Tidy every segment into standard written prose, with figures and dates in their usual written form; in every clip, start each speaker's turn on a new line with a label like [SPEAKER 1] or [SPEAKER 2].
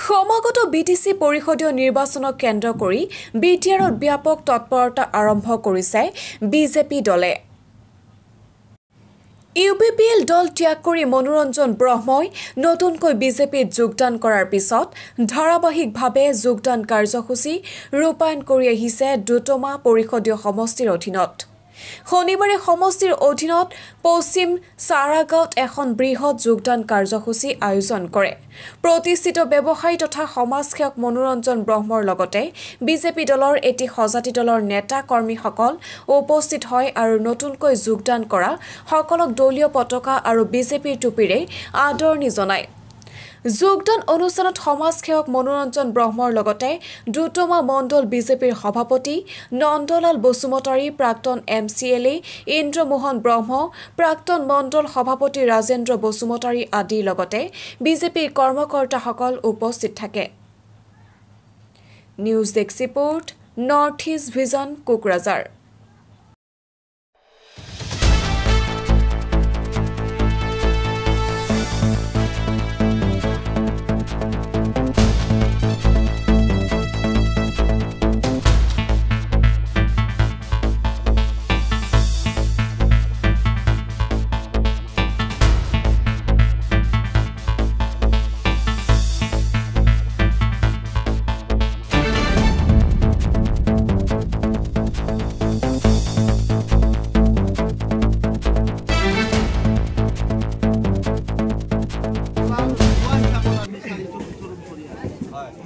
[SPEAKER 1] সমাগত বিটিসি পৰিষদীয় নিৰ্বাচনক কেন্দ্ৰ কৰি বিটিআৰত ব্যাপক তৎপৰতা আৰম্ভ কৰিছে বিজেপি দলে। ইউপিপিএল দল ত্যাগ কৰি মনোৰঞ্জন ব্ৰহ্মই নতুনকৈ বিজেপিত যোগদান কৰাৰ পিছত ধাৰাবাহিকভাৱে যোগদান কাৰ্যসূচী ৰূপায়ণ কৰি আহিছে দুটমা পৰিষদীয় সমষ্টিৰ অধীনত। শনিবাৰে সমষ্টিৰ অধীনত পশ্চিম সাৰাগাঁৱত এখন বৃহৎ যোগদান কাৰ্যসূচী আয়োজন কৰে। প্ৰতিষ্ঠিত ব্যৱসায়ী তথা সমাজসেৱক মনোৰঞ্জন ব্ৰহ্মৰ লগতে বিজেপি দলৰ এটি সজাতি দলৰ নেতা কৰ্মীসকল উপস্থিত হয় আৰু নতুনকৈ যোগদান কৰা সকলক দলীয় পতাকা আৰু বিজেপিৰ টুপিৰে আদৰণি জনায়। যোগদান অনুষ্ঠানত সমাজসেৱক মনোৰঞ্জন ব্ৰহ্মৰ লগতে দুটমা মণ্ডল বিজেপিৰ সভাপতি নন্দলাল বসুমতাৰী, প্ৰাক্তন MCLA ইন্দ্ৰমোহন ব্ৰহ্ম, প্ৰাক্তন মণ্ডল সভাপতি ৰাজেন্দ্ৰ বসুমতাৰী আদিৰ লগতে বিজেপিৰ কৰ্মকৰ্তাসকল উপস্থিত থাকে। News desk report, north east vision, Kokrajhar.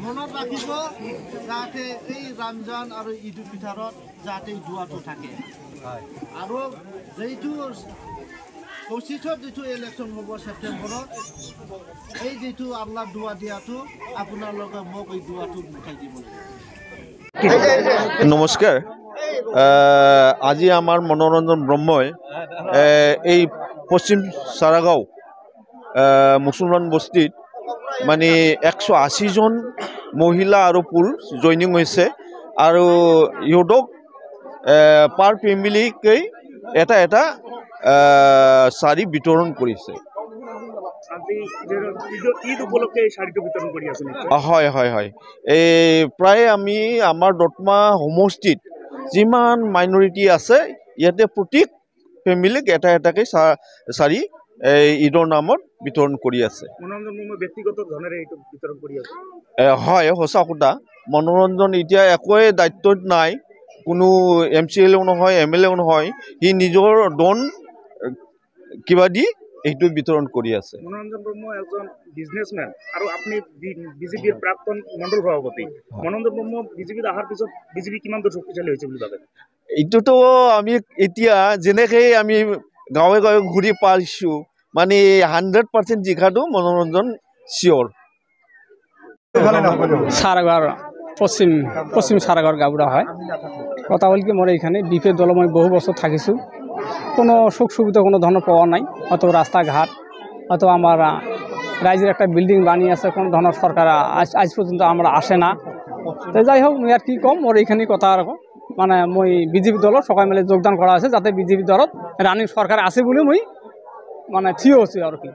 [SPEAKER 2] মনত ৰাখিব যাতে এই ৰমজান আৰু ঈদুল ফিতৰত যাতে দুৱাটো থাকে আৰু যেইটো 25ত যেটো ইলেকশ্যন হ'ব ছেপ্টেম্বৰত এই যেটো আল্লাহ দুৱা দিয়াটো আপোনালোকে মোক এই দুৱাটো মুখাই দিব।
[SPEAKER 3] নমস্কাৰ। আজি আমাৰ মনোৰঞ্জন ব্ৰহ্মই এই পশ্চিম সাৰাগাঁও মুছলমান বস্তিত মানে 180 জন মহিলা আৰু পুৰুষ জইনিং হৈছে আৰু ইহঁতক পাৰ ফেমিলিকে এটা শাড়ী বিতৰণ কৰিছে। হয় এই প্ৰায় আমি আমাৰ দটমা সমষ্টিত যিমান মাইনৰিটি আছে ইয়াতে প্ৰত্যেক ফেমিলিক এটাকৈ শাড়ী ঈদৰ নামত বিতৰণ কৰি আছে। হয়, সঁচা কথা। মনোৰঞ্জন এতিয়া একোৱে দায়িত্বত নাই, কোনো MCLA নহয়, MLA নহয়, সি নিজৰ ডন কিবা দি এইটো বিতৰণ কৰি আছে।
[SPEAKER 4] মনোৰঞ্জন ব্ৰহ্ম এজন বিজনেছমেন আৰু আপুনি বিজেপিৰ প্ৰাক্তন মণ্ডল সভাপতি। মনোৰঞ্জন ব্ৰহ্ম বিজেপিত অহাৰ পিছত বিজেপি কিমান দূৰ শক্তিশালী হৈছে বুলি ভাবে?
[SPEAKER 3] এইটোতো আমি এতিয়া যেনেকৈ আমি গাঁৱে গাঁৱে ঘূৰি পাইছোঁ, মানে 100% জিকাটো মনোৰঞ্জন চিয়ৰ।
[SPEAKER 5] সারাগাঁও পশ্চিম সারাগাঁওর গাঁওবুড়া হয়। কথা হল কি, মোর এইখানে বিপিএল দল মই বহু বছর থাকিছোঁ, কোনো সুখ সুবিধা কোনো ধরনের পাওয়া নাই, অত রাস্তাঘাট অত আমার রাইজের একটা বিল্ডিং বানিয়ে আছে, কোনো ধরনের সরকার আজ পর্যন্ত আমরা আসে না। তো যাই হোক, মুই আর কি কম, মোর এইখানে কথা রাখো মানে মই বিজেপি দলত সবাই মিলে যোগদান করা আছে, যাতে বিজেপি দলত রানিং সরকার আছে বলে মুই মানে থিয় আছি আর কি।